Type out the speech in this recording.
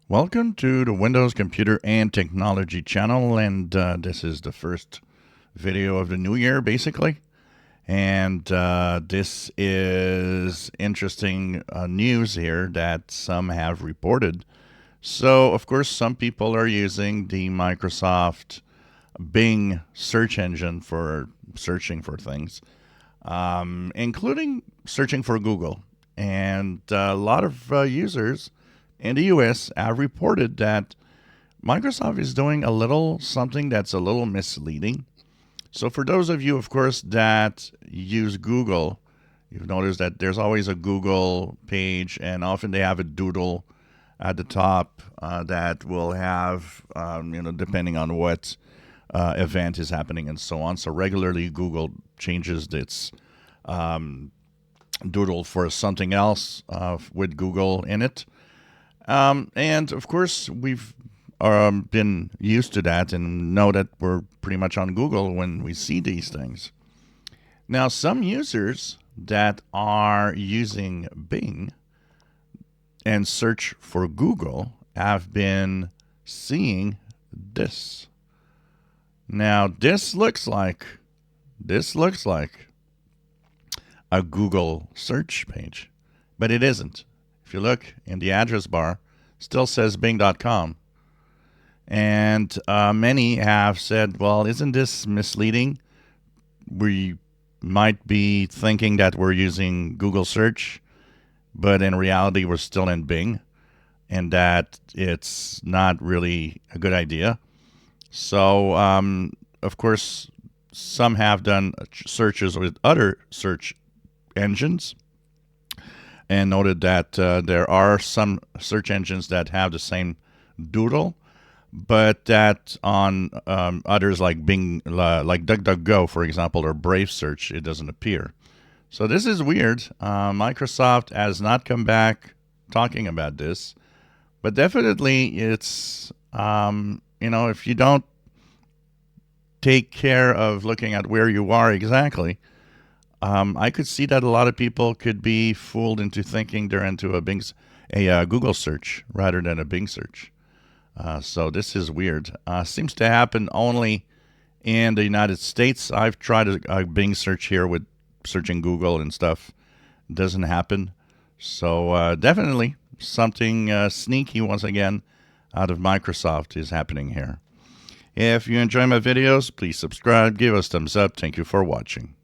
Welcome to the Windows Computer and Technology channel, and this is the first video of the new year, basically. And this is interesting news here that some have reported. So, of course, some people are using the Microsoft Bing search engine for searching for things, including searching for Google. And a lot of users in the US have reported that Microsoft is doing a little something that's a little misleading. So, for those of you, of course, that use Google, you've noticed that there's always a Google page, and often they have a doodle at the top that will have, depending on what event is happening and so on. So, regularly, Google changes its doodle for something else with Google in it. And of course, we've been used to that and know that we're pretty much on Google when we see these things. Now, some users that are using Bing and search for Google have been seeing this. Now, this looks like a Google search page, but it isn't. If you look in the address bar, still says bing.com. And many have said, well, isn't this misleading? We might be thinking that we're using Google search, but in reality, we're still in Bing, and that it's not really a good idea. So, of course, some have done searches with other search engines and noted that there are some search engines that have the same doodle, but that on others like Bing, like DuckDuckGo, for example, or Brave Search, it doesn't appear. So this is weird. Microsoft has not come back talking about this, but definitely it's, if you don't take care of looking at where you are exactly, I could see that a lot of people could be fooled into thinking they're into a Google search rather than a Bing search. So this is weird. Seems to happen only in the United States. I've tried a Bing search here with searching Google and stuff. It doesn't happen. So definitely something sneaky once again out of Microsoft is happening here. If you enjoy my videos, please subscribe, give us thumbs up. Thank you for watching.